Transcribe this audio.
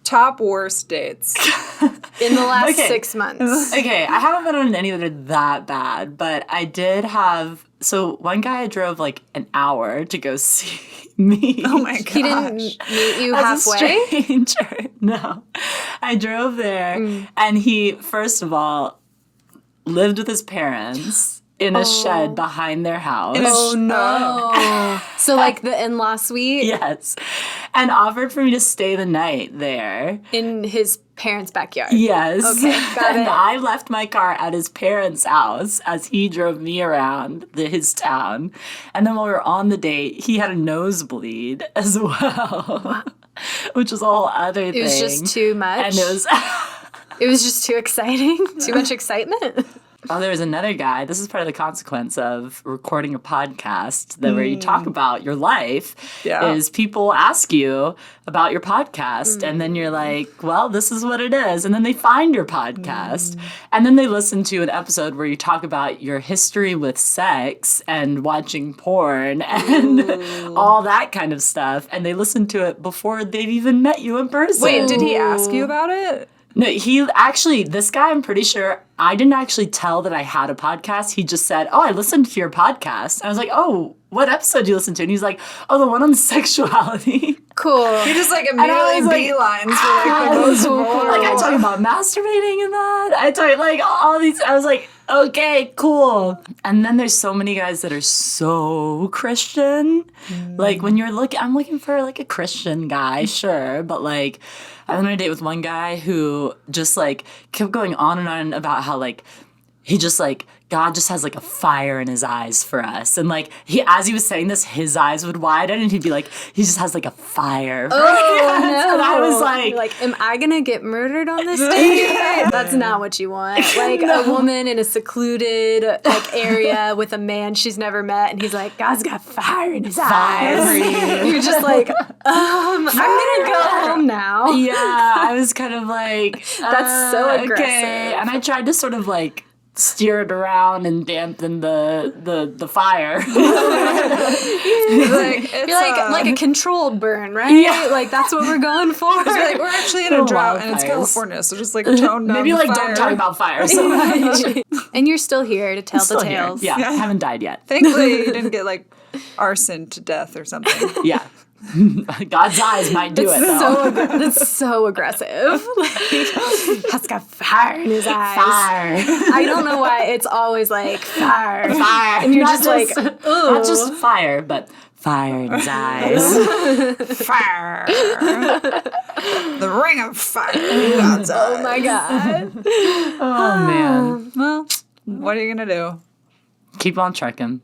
Top worst dates. In the last 6 months. Okay, I haven't been on any that are that bad, but I did have... So one guy I drove like an hour to go see me. Oh my gosh. He didn't meet you As halfway? a stranger. No. I drove there, and he, first of all, lived with his parents in a shed behind their house. Oh, no. So, like, the in-law suite Yes. And offered for me to stay the night there. in his parents' backyard. Yes. Okay, got And it. I left my car at his parents' house as he drove me around his town. And then while we were on the date, he had a nosebleed as well, which was a whole other thing. It was just too much. And it was... It was just too exciting. Too much excitement. Oh, there was another guy. This is part of the consequence of recording a podcast where you talk about your life. Yeah. Is people ask you about your podcast, and then you're like, well, this is what it is. And then they find your podcast, and then they listen to an episode where you talk about your history with sex and watching porn and all that kind of stuff. And they listen to it before they've even met you in person. Wait, did he ask you about it? No, he actually, this guy, I'm pretty sure, I didn't actually tell that I had a podcast. He just said, oh, I listened to your podcast. I was like, oh, what episode did you listen to? And he's like, oh, the one on sexuality. Cool. He just like I was immediately like, beelines for like the most vulnerable. Like, I talk about masturbating and that. I talk, like, all these, I was like, okay, cool. And then there's so many guys that are so Christian. Like, when you're looking, I'm looking for, like, a Christian guy, sure. But, like, I went on a date with one guy who just, like, kept going on and on about how, like, he just, like, God just has, like, a fire in his eyes for us. And, like, as he was saying this, his eyes would widen, and he'd be like, he just has, like, a fire for us. No. And I was You're like, am I going to get murdered on this date? That's not what you want. Like, a woman in a secluded, like, area with a man she's never met, and he's like, God's got fire in his eyes. You're just like, I'm going to go home now. yeah, I was kind of like, That's so aggressive. Okay. And I tried to sort of, like, steer it around and dampen the fire. Like, it's, You're like a controlled burn, right? Yeah. Like, that's what we're going for. like, we're actually in a Oh, drought and it's wildfires. California, so just like tone down Maybe, the like, fire. don't talk about fire so much. And you're still here to tell Still the here. tales. Yeah, I haven't died yet. Thankfully, you didn't get like arson to death or something. Yeah. God's eyes might do it, though. That's so aggressive. Like, has got fire in his eyes. Fire. I don't know why it's always like fire. Fire. And you're Not just like, not just fire, but fire in his eyes. Fire. The ring of fire. God's oh my God. Oh, man. Well, what are you gonna do? Keep on trucking.